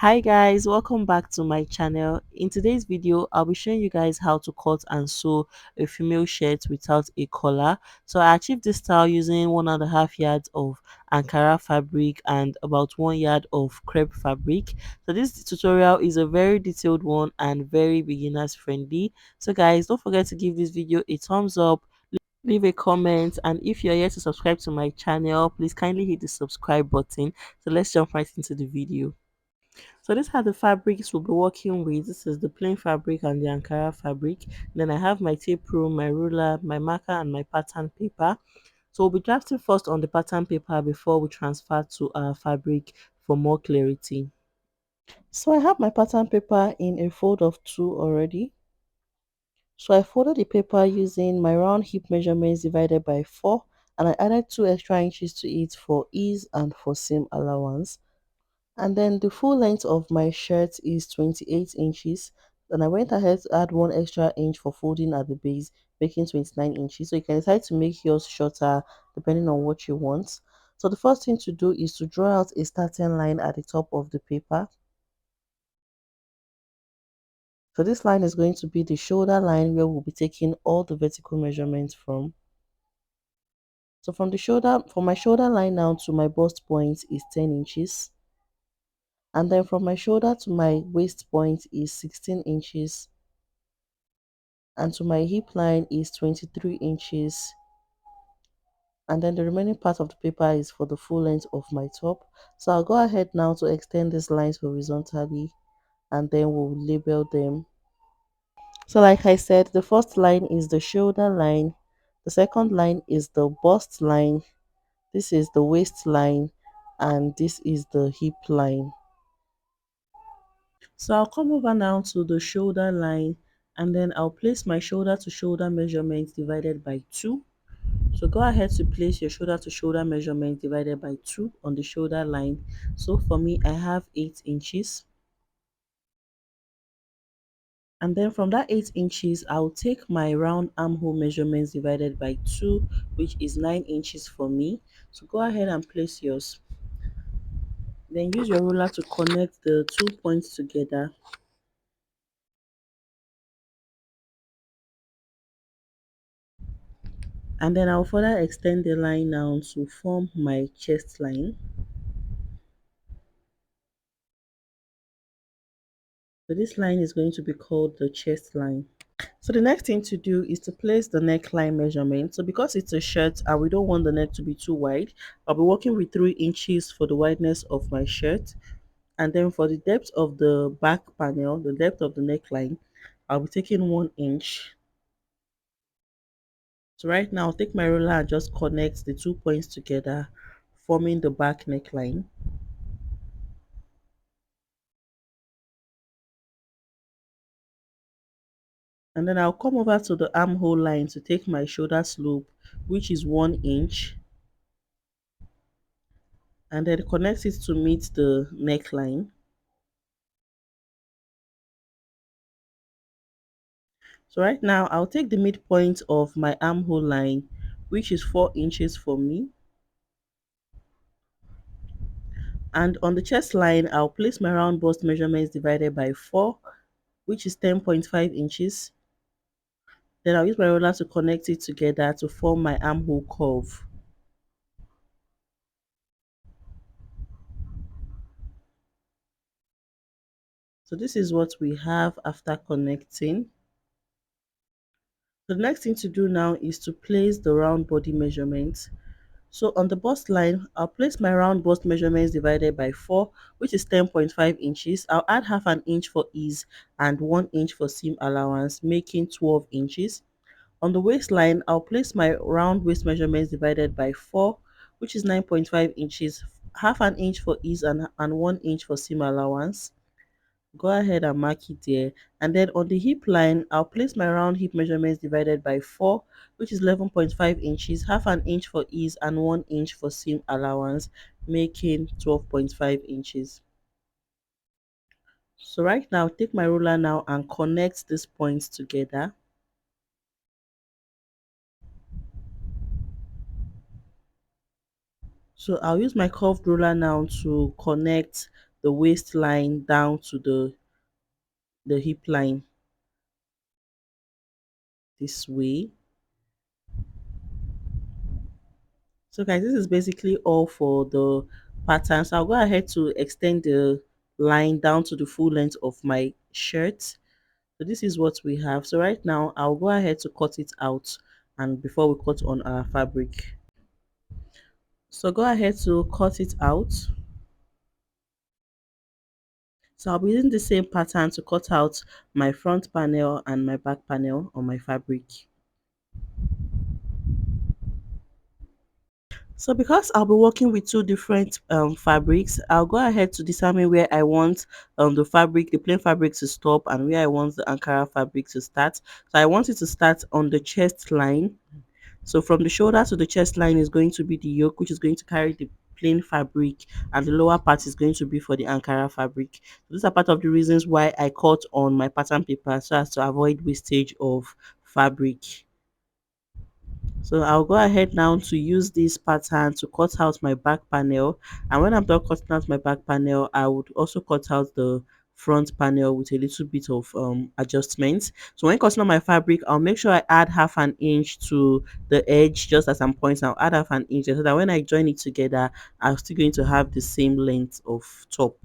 Hi guys, welcome back to my channel. In today's video I'll be showing you guys how to cut and sew a female shirt without a collar. So I achieved this style using 1.5 yards of Ankara fabric and about 1 yard of crepe fabric. So this tutorial is a very detailed one and very beginners friendly. So guys, don't forget to give this video a thumbs up, leave a comment, and if you're yet to subscribe to my channel, please kindly hit the subscribe button. So let's jump right into the video. So these are the fabrics we'll be working with. This is the plain fabric and the Ankara fabric. Then I have my tape rule, my ruler, my marker, and my pattern paper. So we'll be drafting first on the pattern paper before we transfer to our fabric for more clarity. So I have my pattern paper in a fold of 2 already. So I folded the paper using my round hip measurements divided by 4, and I added 2 extra inches to it for ease and for seam allowance. And then the full length of my shirt is 28 inches. Then I went ahead to add 1 extra inch for folding at the base, making 29 inches. So you can decide to make yours shorter depending on what you want. So the first thing to do is to draw out a starting line at the top of the paper. So this line is going to be the shoulder line where we'll be taking all the vertical measurements from. So from my shoulder line now to my bust point is 10 inches. And then from my shoulder to my waist point is 16 inches, and to my hip line is 23 inches, and then the remaining part of the paper is for the full length of my top. So I'll go ahead now to extend these lines horizontally, and then we'll label them. So like I said, the first line is the shoulder line, the second line is the bust line, this is the waist line, and this is the hip line. So I'll come over now to the shoulder line, and then I'll place my shoulder to shoulder measurements divided by 2. So go ahead to place your shoulder to shoulder measurement divided by 2 on the shoulder line. So for me, I have 8 inches. And then from that 8 inches, I'll take my round armhole measurements divided by 2, which is 9 inches for me. So go ahead and place yours. Then use your ruler to connect the 2 points together. And then I'll further extend the line now to form my chest line. So this line is going to be called the chest line. So the next thing to do is to place the neckline measurement. So because it's a shirt and we don't want the neck to be too wide, I'll be working with 3 inches for the wideness of my shirt. And then for the depth of the back panel, the depth of the neckline, I'll be taking 1 inch. So right now, I'll take my ruler and just connect the 2 points together, forming the back neckline. And then I'll come over to the armhole line to take my shoulder slope, which is 1 inch, and then connect it to meet the neckline. So right now I'll take the midpoint of my armhole line, which is 4 inches for me, and on the chest line I'll place my round bust measurements divided by 4, which is 10.5 inches. Then I'll use my ruler to connect it together to form my armhole curve. So this is what we have after connecting. The next thing to do now is to place the round body measurements. So on the bust line, I'll place my round bust measurements divided by 4, which is 10.5 inches. I'll add half an inch for ease and 1 inch for seam allowance, making 12 inches. On the waistline, I'll place my round waist measurements divided by 4, which is 9.5 inches, half an inch for ease and 1 inch for seam allowance. Go ahead and mark it there. And then on the hip line, I'll place my round hip measurements divided by 4, which is 11.5 inches, half an inch for ease and 1 inch for seam allowance, making 12.5 inches. So right now, take my ruler now and connect these points together. So I'll use my curved ruler now to connect the waistline down to the hip line this way. So guys, this is basically all for the pattern. So I'll go ahead to extend the line down to the full length of my shirt. So this is what we have. So right now I'll go ahead to cut it out, and before we cut on our fabric. So go ahead to cut it out. So I'll be using the same pattern to cut out my front panel and my back panel on my fabric. So because I'll be working with two different fabrics, I'll go ahead to determine where I want the fabric, the plain fabric to stop, and where I want the Ankara fabric to start. So I want it to start on the chest line. So from the shoulder to the chest line is going to be the yoke, which is going to carry the plain fabric, and the lower part is going to be for the Ankara fabric. So these are part of the reasons why I cut on my pattern paper, so as to avoid wastage of fabric. So I'll go ahead now to use this pattern to cut out my back panel, and when I'm done cutting out my back panel, I would also cut out the front panel with a little bit of adjustments. So when cutting out my fabric, I'll make sure I add half an inch to the edge, just as I'm pointing. I'll add half an inch so that when I join it together, I'm still going to have the same length of top.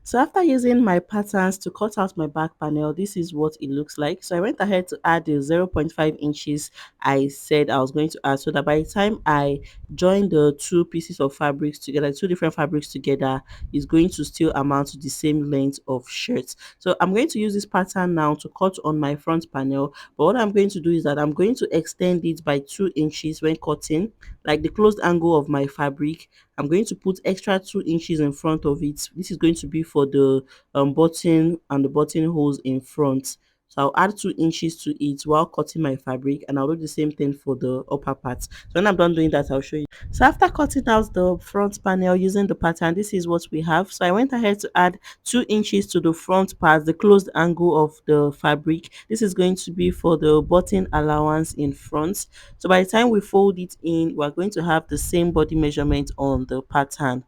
So after using my patterns to cut out my back panel, this is what it looks like. So I went ahead to add the 0.5 inches I said I was going to add, so that by the time I join the two pieces of fabrics together, two different fabrics together, is going to still amount to the same length of shirt. So I'm going to use this pattern now to cut on my front panel, but what I'm going to do is that I'm going to extend it by 2 inches when cutting, like the closed angle of my fabric. I'm going to put extra 2 inches in front of it. This is going to be for the button and the buttonholes in front. So I'll add 2 inches to it while cutting my fabric, and I'll do the same thing for the upper part. So when I'm done doing that, I'll show you. So after cutting out the front panel using the pattern, this is what we have. So I went ahead to add 2 inches to the front part, the closed angle of the fabric. This is going to be for the button allowance in front. So by the time we fold it in, we're going to have the same body measurement on the pattern.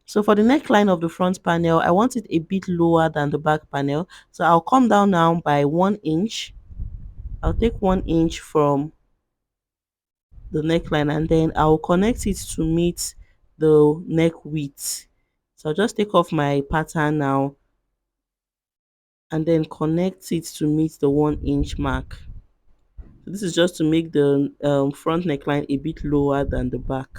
So for the neckline of the front panel, I want it a bit lower than the back panel. So I'll come down now by 1 inch. I'll take 1 inch from the neckline, and then I'll connect it to meet the neck width. So I'll just take off my pattern now and then connect it to meet the 1 inch mark. So this is just to make the front neckline a bit lower than the back.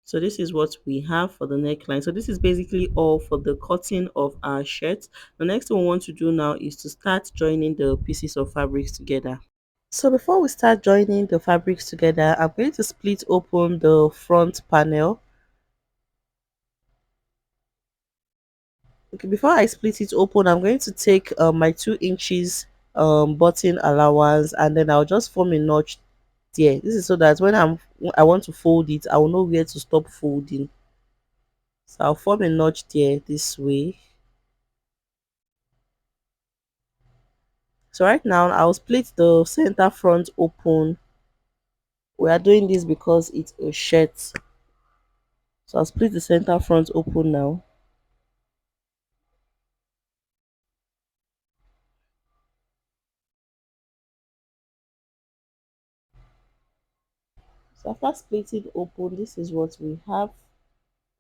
So this is what we have for the neckline. So this is basically all for the cutting of our shirt. The next thing we want to do now is to start joining the pieces of fabrics together. So before we start joining the fabrics together, I'm going to split open the front panel. Okay, before I split it open, I'm going to take my 2 inches button allowance, and then I'll just form a notch there. This is so that when I want to fold it, I will know where to stop folding. So I'll form a notch there this way. So right now I'll split the center front open. We are doing this because it's a shirt. So I'll split the center front open now. So after splitting open, this is what we have.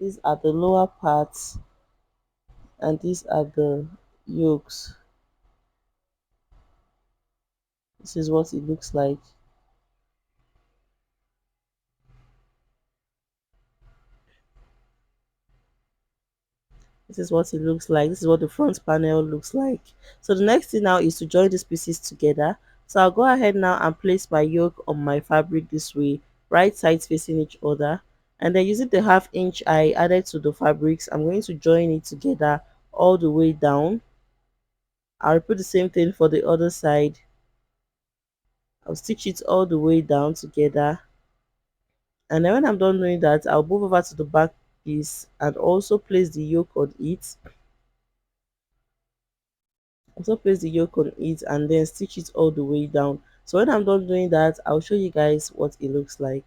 These are the lower parts, and these are the yokes. This is what it looks like. This is what it looks like. This is what the front panel looks like. So the next thing now is to join these pieces together. So I'll go ahead now and place my yoke on my fabric this way, right sides facing each other. And then using the half inch I added to the fabrics, I'm going to join it together all the way down. I'll repeat the same thing for the other side. I'll stitch it all the way down together. And then when I'm done doing that, I'll move over to the back piece and also place the yoke on it. Also place the yoke on it and then stitch it all the way down. So when I'm done doing that, I'll show you guys what it looks like.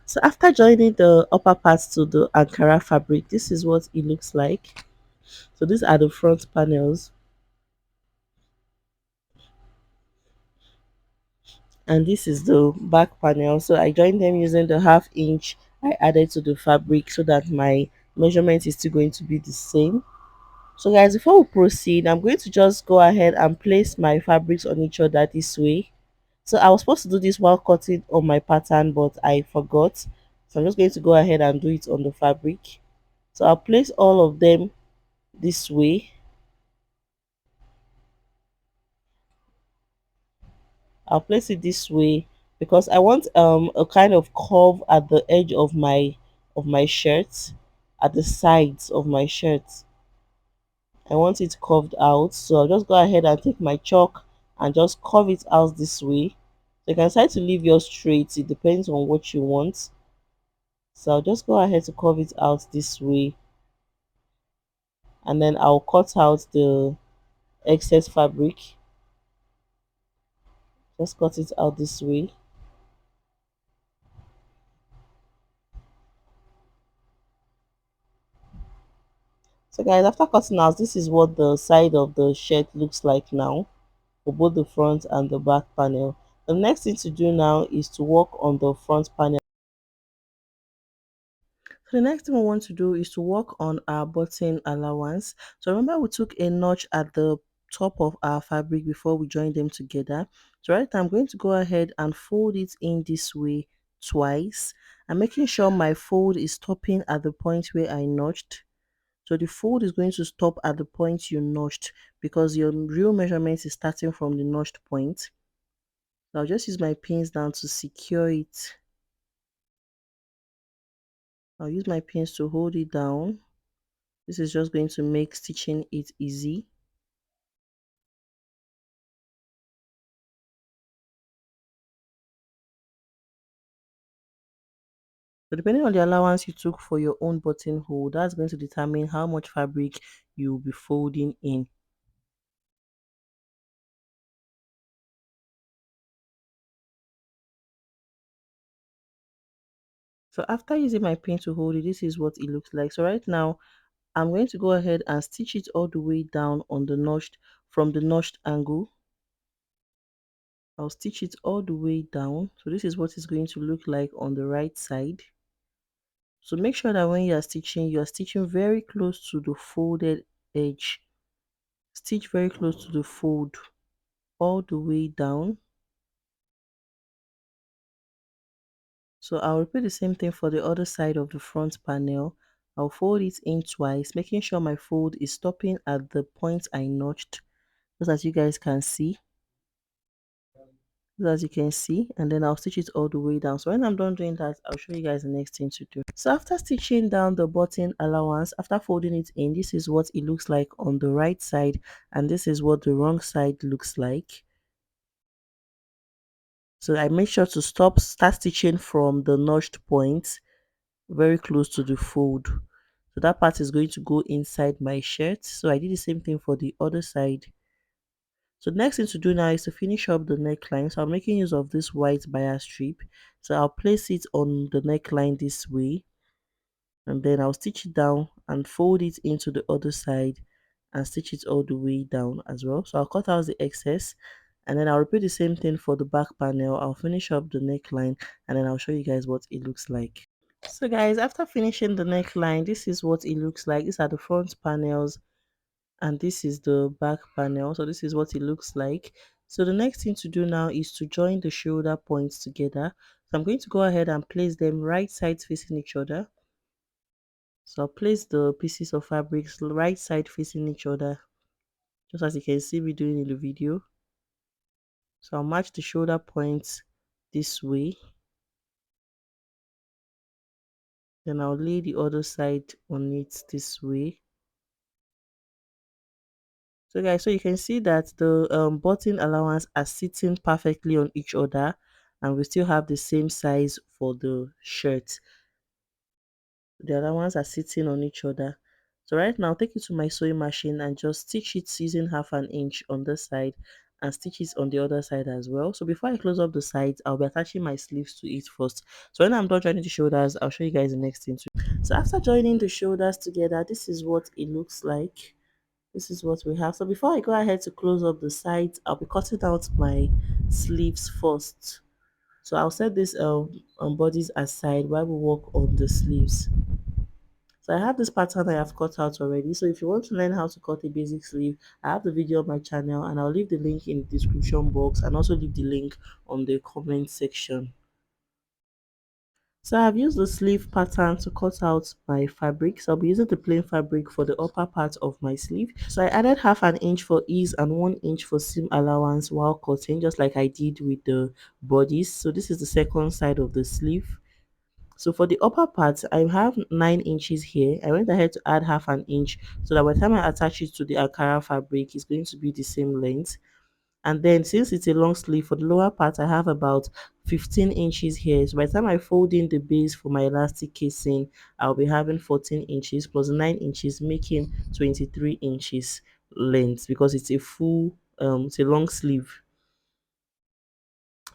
So after joining the upper parts to the Ankara fabric, this is what it looks like. So these are the front panels, and this is the back panel. So I joined them using the 1/2 inch I added to the fabric so that my measurement is still going to be the same. So guys, before we proceed, I'm going to just go ahead and place my fabrics on each other this way. So I was supposed to do this while cutting on my pattern, but I forgot. So I'm just going to go ahead and do it on the fabric. So I'll place all of them this way. I'll place it this way because I want a kind of curve at the edge of my shirt, at the sides of my shirt. I want it curved out. So I'll just go ahead and take my chalk and just curve it out this way. So you can decide to leave yours straight. It depends on what you want. So I'll just go ahead to curve it out this way, and then I'll cut out the excess fabric. Just cut it out this way. So guys, after cutting out, this is what the side of the shirt looks like now for both the front and the back panel. The next thing to do now is to work on the front panel. So the next thing we want to do is to work on our button allowance. So remember we took a notch at the top of our fabric before we joined them together. So right now I'm going to go ahead and fold it in this way twice. I'm making sure my fold is stopping at the point where I notched. So the fold is going to stop at the point you notched because your real measurement is starting from the notched point. So I'll just use my pins now to secure it. I'll use my pins to hold it down. This is just going to make stitching it easy. So depending on the allowance you took for your own buttonhole, that's going to determine how much fabric you'll be folding in. So after using my pin to hold it, this is what it looks like. So right now, I'm going to go ahead and stitch it all the way down on the notched, from the notched angle. I'll stitch it all the way down. So this is what it's going to look like on the right side. So make sure that when you are stitching very close to the folded edge. Stitch very close to the fold all the way down. So I'll repeat the same thing for the other side of the front panel. I'll fold it in twice, making sure my fold is stopping at the point I notched, just as you guys can see. Just as you can see, and then I'll stitch it all the way down. So when I'm done doing that, I'll show you guys the next thing to do. So after stitching down the button allowance, after folding it in, this is what it looks like on the right side, and this is what the wrong side looks like. So I make sure to start stitching from the notched point very close to the fold. So that part is going to go inside my shirt. So I did the same thing for the other side. So the next thing to do now is to finish up the neckline. So I'm making use of this white bias strip. So I'll place it on the neckline this way, and then I'll stitch it down and fold it into the other side and stitch it all the way down as well. So I'll cut out the excess, and then I'll repeat the same thing for the back panel. I'll finish up the neckline, and then I'll show you guys what it looks like. So guys, after finishing the neckline, this is what it looks like. These are the front panels and this is the back panel. So this is what it looks like. So the next thing to do now is to join the shoulder points together. So I'm going to go ahead and place them right sides facing each other. So I'll place the pieces of fabrics right side facing each other, just as you can see me doing in the video. So I'll match the shoulder points this way. Then I'll lay the other side on it this way. So guys, so you can see that the button allowance are sitting perfectly on each other, and we still have the same size for the shirt. The allowance are sitting on each other. So right now, take it to my sewing machine and just stitch it using 1/2 inch on this side and stitch it on the other side as well. So before I close up the sides, I'll be attaching my sleeves to it first. So when I'm done joining the shoulders, I'll show you guys the next thing too. So after joining the shoulders together, this is what it looks like. This is what we have. So before I go ahead to close up the sides, I'll be cutting out my sleeves first. So I'll set this bodies aside while we work on the sleeves. So I have this pattern I have cut out already. So if you want to learn how to cut a basic sleeve, I have the video on my channel and I'll leave the link in the description box and also leave the link on the comment section. So I've used the sleeve pattern to cut out my fabric. So I'll be using the plain fabric for the upper part of my sleeve. So I added half an inch for ease and 1 inch for seam allowance while cutting, just like I did with the bodice. So this is the second side of the sleeve. So for the upper part, I have 9 inches here. I went ahead to add half an inch so that by the time I attach it to the Ankara fabric, it's going to be the same length. And then since it's a long sleeve, for the lower part, I have about 15 inches here. So by the time I fold in the base for my elastic casing, I'll be having 14 inches plus 9 inches, making 23 inches length because it's a full, it's a long sleeve.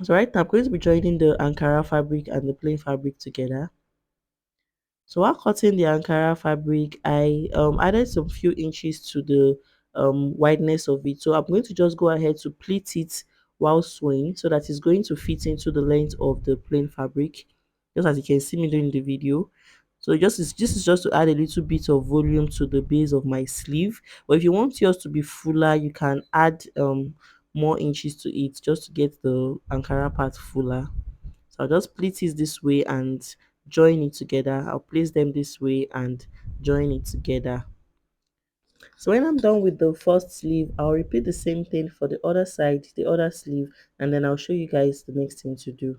So right now, I'm going to be joining the Ankara fabric and the plain fabric together. So while cutting the Ankara fabric, I added some few inches to the wideness of it. So I'm going to just go ahead to pleat it while sewing so that it's going to fit into the length of the plain fabric, just as you can see me doing in the video. So this is just to add a little bit of volume to the base of my sleeve. But if you want yours to be fuller, you can add more inches to it just to get the Ankara part fuller. So I'll just pleat it this way and join it together. I'll place them this way and join it together. So when I'm done with the first sleeve, I'll repeat the same thing for the other side, the other sleeve, and then I'll show you guys the next thing to do.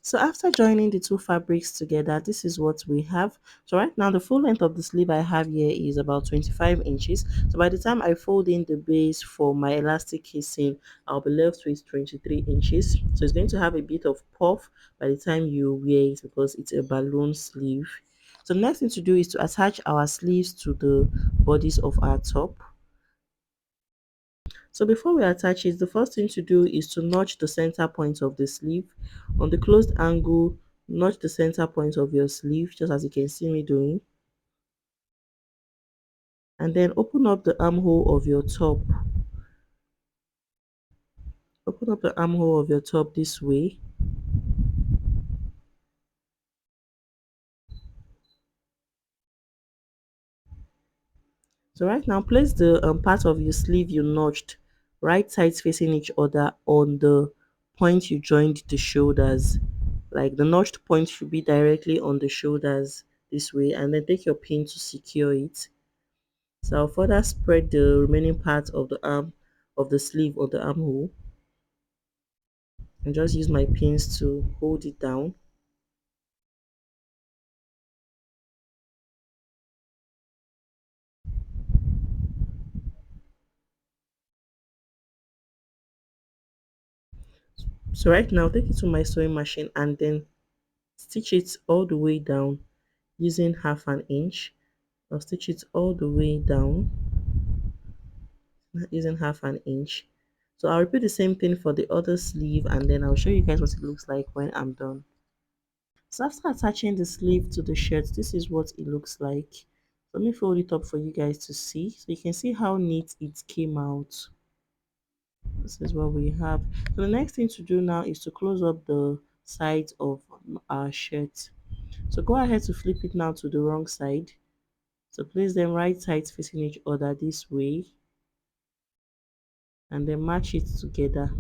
So after joining the two fabrics together, this is what we have. So right now the full length of the sleeve I have here is about 25 inches. So by the time I fold in the base for my elastic casing, I'll be left with 23 inches. So it's going to have a bit of puff by the time you wear it because it's a balloon sleeve. So the next thing to do is to attach our sleeves to the bodies of our top. So before we attach it, the first thing to do is to notch the center point of the sleeve. On the closed angle, notch the center point of your sleeve, just as you can see me doing. And then open up the armhole of your top. Open up the armhole of your top this way. So right now, place the part of your sleeve you notched right sides facing each other on the point you joined the shoulders. Like the notched point should be directly on the shoulders this way, and then take your pin to secure it. So I'll further spread the remaining part of the arm of the sleeve or the armhole and just use my pins to hold it down. So right now, take it to my sewing machine and then stitch it all the way down using half an inch. I'll stitch it all the way down using half an inch. So I'll repeat the same thing for the other sleeve and then I'll show you guys what it looks like when I'm done. So after attaching the sleeve to the shirt, this is what it looks like. Let me fold it up for you guys to see. So you can see how neat it came out. This is what we have. So the next thing to do now is to close up the sides of our shirt. So go ahead to flip it now to the wrong side. So place them right sides facing each other this way. And then match it together.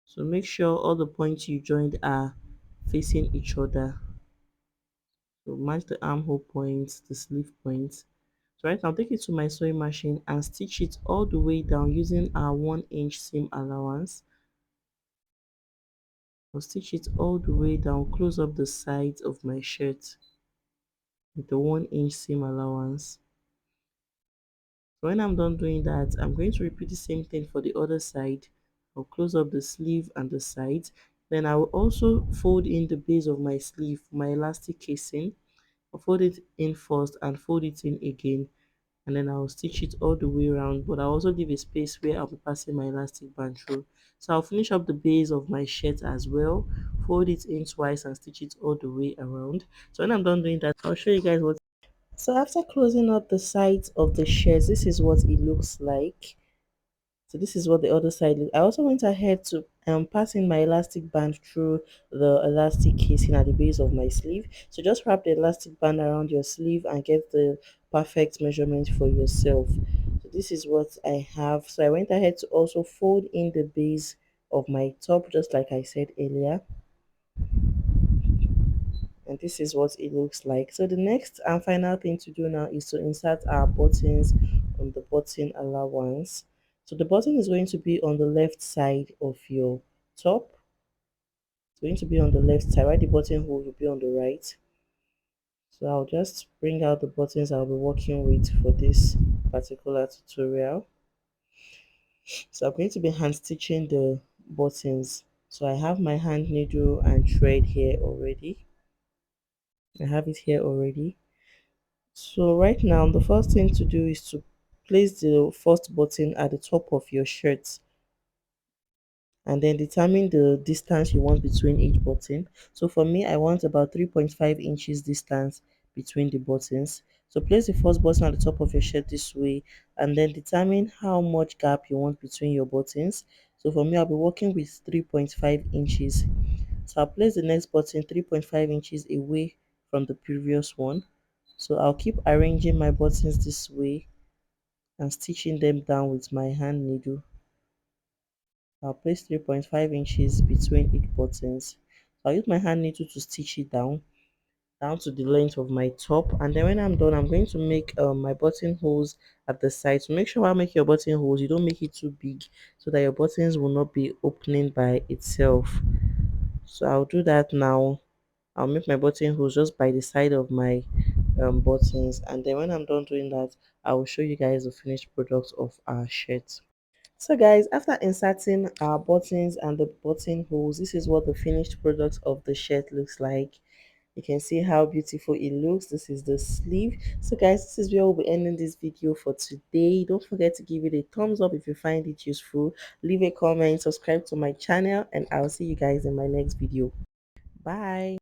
So make sure all the points you joined are facing each other. So match the armhole points, the sleeve points. So right now take it to my sewing machine and stitch it all the way down using our 1 inch seam allowance. I'll stitch it all the way down, close up the sides of my shirt with the 1 inch seam allowance. So when I'm done doing that, I'm going to repeat the same thing for the other side. I'll close up the sleeve and the sides. Then I will also fold in the base of my sleeve, my elastic casing. I'll fold it in first and fold it in again. and then I'll stitch it all the way around, but I'll also leave a space where I'll be passing my elastic band through. So I'll finish up the base of my shirt as well, fold it in twice and stitch it all the way around. So when I'm done doing that, I'll show you guys what. So after closing up the sides of the shirt, this is what it looks like. So this is what the other side is. I also went ahead to pass in my elastic band through the elastic casing at the base of my sleeve. So just wrap the elastic band around your sleeve and get the perfect measurement for yourself. So this is what I have. So I went ahead to also fold in the base of my top, just like I said earlier, and this is what it looks like. So the next and final thing to do now is to insert our buttons on the button allowance. So the button is going to be on the left side of your top. It's going to be on the left side, while the button hole will be on the right. So I'll just bring out the buttons I'll be working with for this particular tutorial. So I'm going to be hand stitching the buttons. So I have my hand needle and thread here already. I have it here already. So right now, the first thing to do is to place the first button at the top of your shirt and then determine the distance you want between each button. So for me, I want about 3.5 inches distance between the buttons. So place the first button at the top of your shirt this way and then determine how much gap you want between your buttons. So for me, I'll be working with 3.5 inches. So I'll place the next button 3.5 inches away from the previous one. So I'll keep arranging my buttons this way and stitching them down with my hand needle. I'll place 3.5 inches between each buttons. I'll use my hand needle to stitch it down to the length of my top, and then when I'm done, I'm going to make my buttonholes at the side. So make sure while making your buttonholes, you don't make it too big so that your buttons will not be opening by itself. So I'll do that now. I'll make my buttonholes just by the side of my buttons, and then when I'm done doing that, I will show you guys the finished product of our shirt. So guys, after inserting our buttons and the buttonholes, this is what the finished product of the shirt looks like. You can see how beautiful it looks. This is the sleeve. So guys, this is where we'll be ending this video for today. Don't forget to give it a thumbs up if you find it useful. Leave a comment, subscribe to my channel, and I'll see you guys in my next video. Bye.